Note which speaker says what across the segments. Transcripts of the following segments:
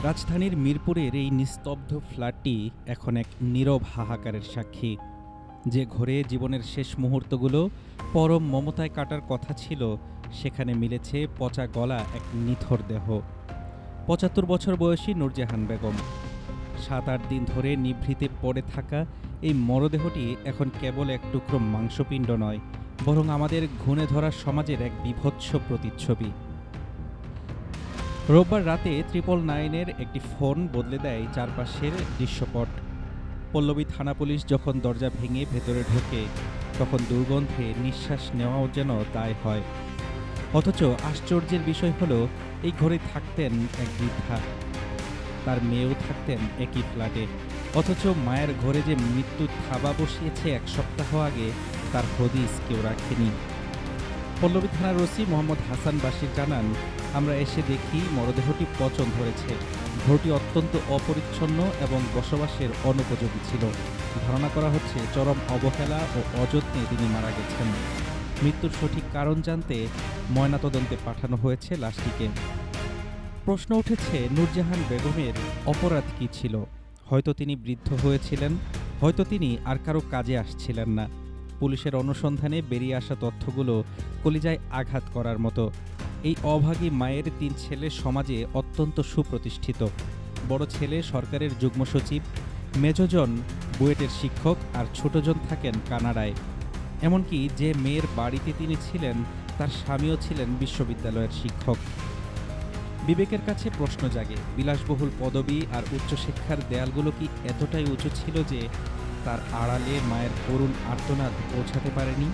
Speaker 1: রাজধানীর মিরপুরের এই নিস্তব্ধ ফ্ল্যাটটি এখন এক নীরব হাহাকারের সাক্ষী। যে ঘরে জীবনের শেষ মুহূর্তগুলো পরম মমতায় কাটার কথা ছিল, সেখানে মিলেছে পচা গলা এক নিথর দেহ। ৭৫ বছর বয়সী নূরজাহান বেগম। ৭-৮ দিন ধরে নিভৃতে পড়ে থাকা এই মরদেহটি এখন কেবল এক টুকরো মাংসপিণ্ড নয়, বরং আমাদের ঘুণে ধরা সমাজের এক বীভৎস প্রতিচ্ছবি। রোববার রাতে 999-এর একটি ফোন বদলে দেয় চারপাশের দৃশ্যপট। পল্লবী থানা পুলিশ যখন দরজা ভেঙে ভেতরে ঢোকে, তখন দুর্গন্ধে নিঃশ্বাস নেওয়াও যেন দায় হয়। অথচ আশ্চর্যের বিষয় হলো, এই ঘরে থাকতেন এক বৃদ্ধা, তার মেয়েও থাকতেন একই ফ্ল্যাটে। অথচ মায়ের ঘরে যে মৃত্যু থাবা বসিয়েছে 1 সপ্তাহ আগে, তার হদিস কেউ রাখেনি। পল্লবী থানার ওসি মোহাম্মদ হাসান বাশির জানান, আমরা এসে দেখি মরদেহটি পচন ধরেছে। ঘরটি অত্যন্ত অপরিচ্ছন্ন এবং বসবাসের অনুপযোগী ছিল। ধারণা করা হচ্ছে চরম অবহেলা ও অযত্নে তিনি মারা গেছেন। মৃত্যুর সঠিক কারণ জানতে ময়নাতদন্তে পাঠানো হয়েছে লাশটিকে। প্রশ্ন উঠেছে, নূরজাহান বেগমের অপরাধ কী ছিল? হয়তো তিনি বৃদ্ধ হয়েছিলেন, হয়তো তিনি আর কারো কাজে আসছিলেন না। পুলিশের অনুসন্ধানে বেরিয়ে আসা তথ্যগুলো কলিজায় আঘাত করার মতো। এই অভাগী মায়ের 3 ছেলে সমাজে অত্যন্ত সুপ্রতিষ্ঠিত। বড় ছেলে সরকারের যুগ্ম সচিব, মেজজন বুয়েটের শিক্ষক আর ছোটজন থাকেন কানাডায়। এমনকি যে মেয়ের বাড়িতে তিনি ছিলেন, তার স্বামীও ছিলেন বিশ্ববিদ্যালয়ের শিক্ষক। বিবেকের কাছে প্রশ্ন জাগে, বিলাসবহুল পদবি আর উচ্চশিক্ষার দেয়ালগুলো কি এতটাই উঁচু ছিল যে তার আড়ালে মায়ের করুণ আর্তনাদ পৌঁছাতে পারেনি?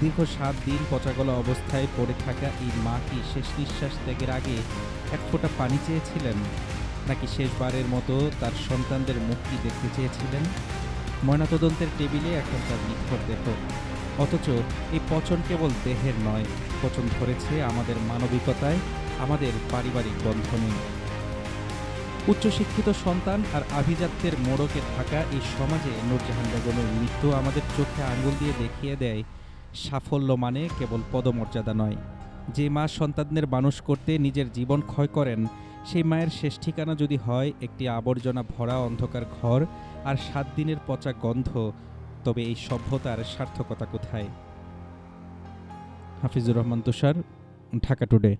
Speaker 1: দীর্ঘ 7 দিন পচাগলা অবস্থায় পড়ে থাকা এই মা কি শেষ নিঃশ্বাস ত্যাগের আগে এক ফোঁটা পানি চেয়েছিলেন, নাকি শেষবারের মতো তার সন্তানদের মুক্তি দেখতে চেয়েছিলেন? ময়নাতদন্তের টেবিলে এখন তার নিথর দেহ। অথচ এই পচন কেবল দেহের নয়, পচন ধরেছে আমাদের মানবিকতায়, আমাদের পারিবারিক বন্ধনে। উচ্চশিক্ষিত সন্তান আর আভিজাত্যের মোড়কে থাকা এই সমাজে নূরজাহান বেগমের মৃত্যু আমাদের চোখে আঙুল দিয়ে দেখিয়ে দেয়, সাফল্য মানে কেবল পদমর্যাদা নয়। যে মা সন্তানদের মানুষ করতে নিজের জীবন ক্ষয় করেন, সেই মায়ের শেষ ঠিকানা যদি হয় একটি আবর্জনা ভরা অন্ধকার ঘর আর 7 দিনের পচা গন্ধ, তবে এই সভ্যতার সার্থকতা কোথায়? হাফিজুর রহমান তুষার, ঢাকা টুডে।